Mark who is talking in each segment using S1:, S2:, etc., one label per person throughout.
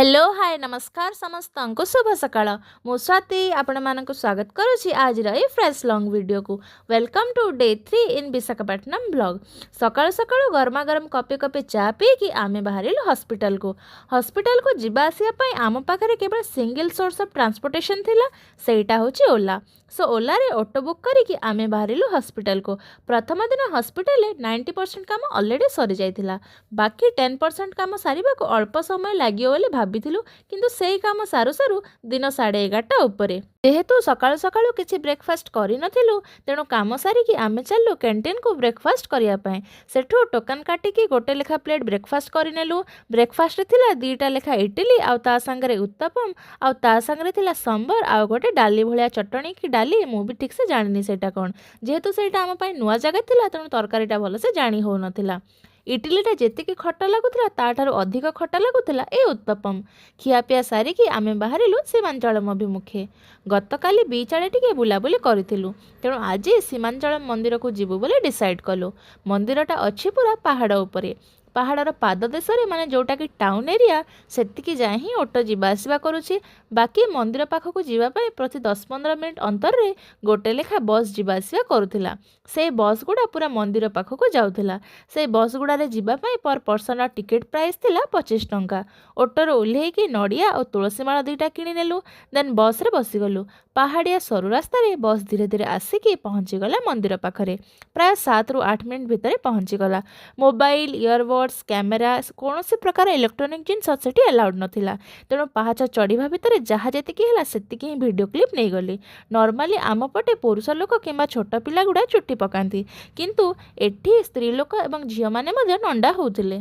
S1: Hello hi नमस्कार समस्त को शुभ सकाळ मु स्वाति आपण मानक स्वागत करुछि आज ए फ्रेश लॉन्ग वीडियो को welcome to day 3 in Visakhapatnam blog. सकाळ सकाळ गरमा गरम कपे कपे चा पी कि आमे बाहरिलु हॉस्पिटल को जिबा आसिया पई आम पाखरे केवल सिंगल सोर्स ऑफ ट्रांसपोर्टेशन थिला सेटा होछि ओला। सो ओला रे ऑटो बुक करिकि आमे बाहरिलु हॉस्पिटल को। प्रथम दिन हॉस्पिटल 90% काम ऑलरेडी सरी जाइथिला, बाकी 10% काम सारिबा को अल्प समय लागियो बोली भाबिथिलु, किंतु सेही काम सारू सारू दिन 11:30 उपरे। जेहेतु सकाळु सकाळु किछि ब्रेकफास्ट करि नथिलु तेणु काम सारिकी आमे चलु कैंटीन को ब्रेकफास्ट करिया पय। सेठु टोकन काटिकी गोटे लेखा प्लेट ब्रेकफास्ट करिनेलु। ब्रेकफास्ट थिला 2टा लेखा इडली आउ ता संगरे उत्तपम आउ ता संगरे थिला सांबर आउ गोटे डाली भलिया चटणी कि डाली मु भी ठीक से जानिनी सेटा कोन। जेहेतु सेटा आम पय नुआ जगह थिला तेणु तरकारीटा भल से जानी हो नथिला। इडलीटा जेतिकी खट्टा लागुथिला ताठारु अधिक खट्टा लागुथिला ए उत्तपम। खियापिया सारिकी आमे बाहरिलु सीमांचलम अभिमुखे। गतकाली बीच आड़े टिके बुलाबुली करिथिलु तेणु आज सीमांचलम मंदिर को जीवु बोली डिसाइड कलु। मंदिरटा अछि पूरा पहाड़ उपरे। पहाड़र पाद देश माने जोटा कि टाउन एरिया सेतिकी जाए ही ऑटो जीवा आसिबा करुछि। बाकी मंदिर पाखक जीवाई प्रति 10-15 मिनिट अंतर रे गोटे लेखा बस जीवा आसिबा करुथिला। से बस गुड़ा पूरा मंदिर पाखक जाउथिला। से बस गुड़ारे जीवाई पर पर्सन टिकेट प्राइस थिला 25 टंका। ऑटोर ओल्हेकी नड़िया और तुलसी माला 2टा किनि नेलु। देन बस रे बसीगलु। पहाड़िया सरु रास्ता रे बस धीरे धीरे आसिकी पहुँचीगला मंदिर पाखरे। प्राय 7 ରୁ 8 मिनिट भितर पहुँचीगला। मोबाइल इयरबड्स कैमेरा कौन प्रकार इलेक्ट्रोनिक जिनस सेठी अलाउड नथिला तेणु पहाच चढ़ा भितर जहाँ जेतिकी हैला सेतिकी ही वीडियो क्लिप नहीं गली। नॉर्मली आम पटे पुरुष लोक किंबा छोट पिला गुड़ा चुट्टी पकाती, किंतु एठी स्त्री लोक एवं झील माने मध्य नंडा होउथिले।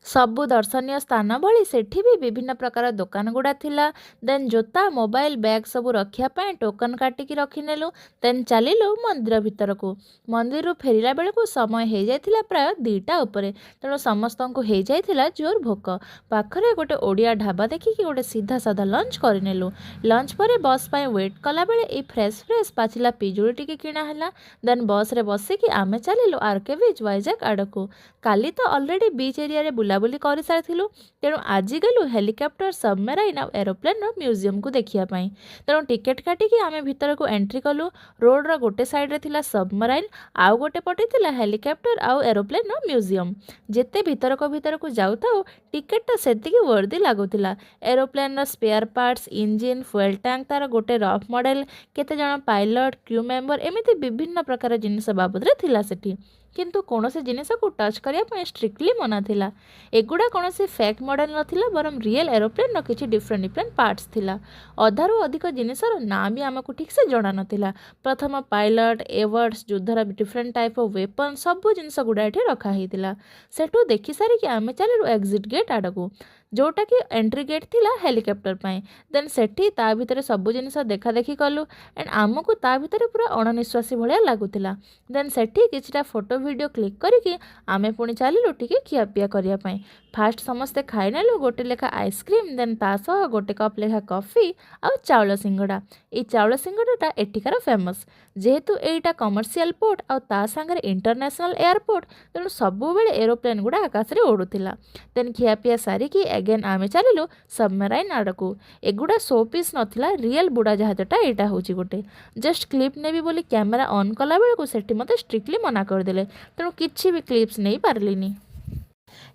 S1: सबु दर्शनीय स्थान भली सेठी भी विभिन्न प्रकार दुकान गुड़ा थिला। देन जोता मोबाइल बैग सबु रखिया पाए टोकन काटिकी रखिनेलु। देन चलिलु मंदिर भितर को। मंदिर रू फेरिला बेले को समय हो जाइथिला प्राय 2टा उपरे तेणु समस्त को हो जाइथिला जोर भोक। पाखरे गोटे ओडिया ढाबा देखिकी गोटे सीधा साधा लंच करनेलु। लंच पर बस पाए वेट कला बेले ए फ्रेश पाचिला पिजुली टिके किणा हैला। देन बस रे बसिकी आमे चलिलु आरके बीच वाइजाक आड़को। काली तो ऑलरेडी बीच एरिया रे बुलाबुली कर सारिथिलु तेणु आज गलु हेलिकॉप्टर सबमराइन और एरोप्लेन म्यूजियम को देखिया पाई। तेणु टिकेट काटिकी आमे भितर को एंट्री कलु। रोड रो गोटे साइड रे थिला सबमराइन आउ गोटे पटे थिला हेलिकॉप्टर आउ एरोप्लेन म्यूजियम। जेते भितर को जाउ थाउ टिकेट तो सेतिकी वर्दी लागुथिला। एरोप्लेन रो spare parts engine fuel tank तार गोटे रफ मॉडल केते जण पायलट क्रू मेंबर एमिति विभिन्न प्रकार जिनिस बाबद रे थिला सेठी, किंतु कौन से जिनिस को टच करने स्ट्रिक्टली मना थिला। एगुड़ा कौन से फेक मॉडल नथिला बरम रियल एरोप्लेन किसी डिफरेंट पार्ट्स थिला। अधारू अधिक जिनिसर ना भी आमको ठीक से जणा नथिला। प्रथम पायलट एवर्ड्स युद्धर डिफरेंट टाइप ऑफ वेपन सबू जिनिस गुड़ा एठी रखा हितिला। सेठू देखि सारिकी आमे चलिलु एग्जिट गेट आड़को जोटा कि एंट्री गेट थिला हेलिकॉप्टर पाए। देन सेठी ता भितर सबू जिनिस देखा देखी कलु एंड आमको ता भितर पूरा अणनिश्वासी भलिया लागुथिला। देन सेठी किछटा फोटो वीडियो क्लिक करिकी आमे पुणी चलिलु टिके खियापिया करिया पाए। फास्ट समस्ते खाई नेलु गोटे लेखा आइसक्रीम। देन ता सह गोटे कप लेखा कॉफी आउ चाउल सिंगड़ा। ये चाउल सिंगड़ाटा एठिकार फेमस। जेहेतु एटा कमर्शियल पोर्ट आउ ता संगे इंटरनेशनल एयरपोर्ट तेणु सबु बेले एरोप्लेन गुड़ा आकाश रे उड़ुथिला। देन खियापिया सारिकी अगेन आमे चलिलु सबमराइन आड़को। एगुड़ा शो पीस नथिला रियल बुड़ा जहाजटा एटा होची गोटे। जस्ट क्लिप नेबी बोली कैमेरा ऑन कला बेले को सेठी मते स्ट्रिक्टली मना करदेले तेणु किछि भी क्लिप्स नहीं पारलिनी।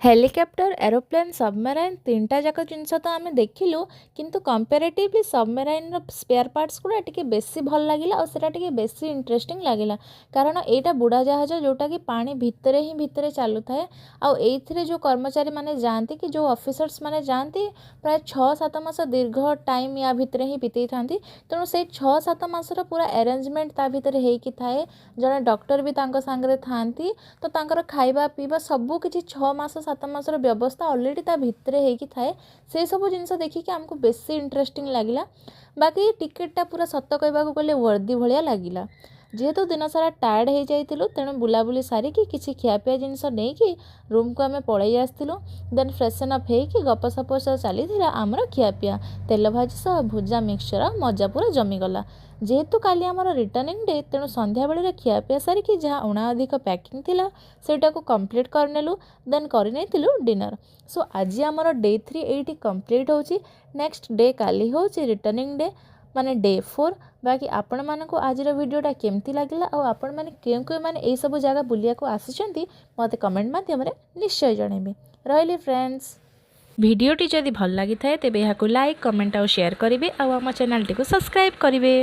S1: हेलिकॉप्टर एरोप्लेन सबमराइन 3टा जाक जिनस तो आम देखिलु, किंतु कंपेरेटिवली सबमराइन स्पेयर पार्ट्स गुड़ा टिके बेसी भल लागिला और सेटा टिके बेसी इंटरेस्टिंग लागिला। कारण एटा बुड़ा जहाज जोटा कि पानी भितरे ही भितरे चालू थाए। आ एइथिरे जो कर्मचारी माने जानती कि जो ऑफिसर्स माने जानती प्राय 6-7 मास दीर्घ टाइम या भितरे ही बितेई थांती। तेणु से 6-7 मासर पूरा अरेंजमेंट ता भितरे हेइकी थाए। जने डॉक्टर भी तांको सांगरे थांती तो तांकर खाइबा पीबा सबु किछि 6-7 मासर व्यवस्था ऑलरेडी ता भितरे हेइकी थाए। से सब जिनिस देखिकी आमको बेसी इंटरेस्टिंग लागिला। बाकी टिकेटटा पूरा सत कहबाकू गले वर्दी भलिया लागिला। जेहेतु दिन सारा टायर्ड हो जाइलु तेणु बुलाबुली सारिकी किसी खियापिया जिनस नहीं रूम को आम पलि आसलु। देन फ्रेशन अप होगी गपसप चली आमर खियापिया तेल भाजी सह भुजा मिक्सचर मजा पूरा जमीगला। जेहेतु काली आमर रिटर्निंग डे तेणु संध्या बेले खियापिया सारिकी जहाँ उणा अधिक पैकिंग थिला सेटा को कंप्लीट करनेलु। देन करनेलु डिनर। सो आज आमर डे 3 एटी कंप्लीट होची। नेक्स्ट डे काली होची रिटर्निंग डे माने डे 4। बाकी आपण मानक आज वीडियोटा केमती लगिला और आपण माने केउ केउ माने ए सब जगह बुलिया को आसिचंती मते कमेंट माध्यम रे निश्चय जणेबे। रहिले फ्रेंड्स वीडियोटी जदि भल लगी थाए तेबे याकु लाइक कमेंट और शेयर करिवे और आम चैनल टी को सब्सक्राइब करिवे।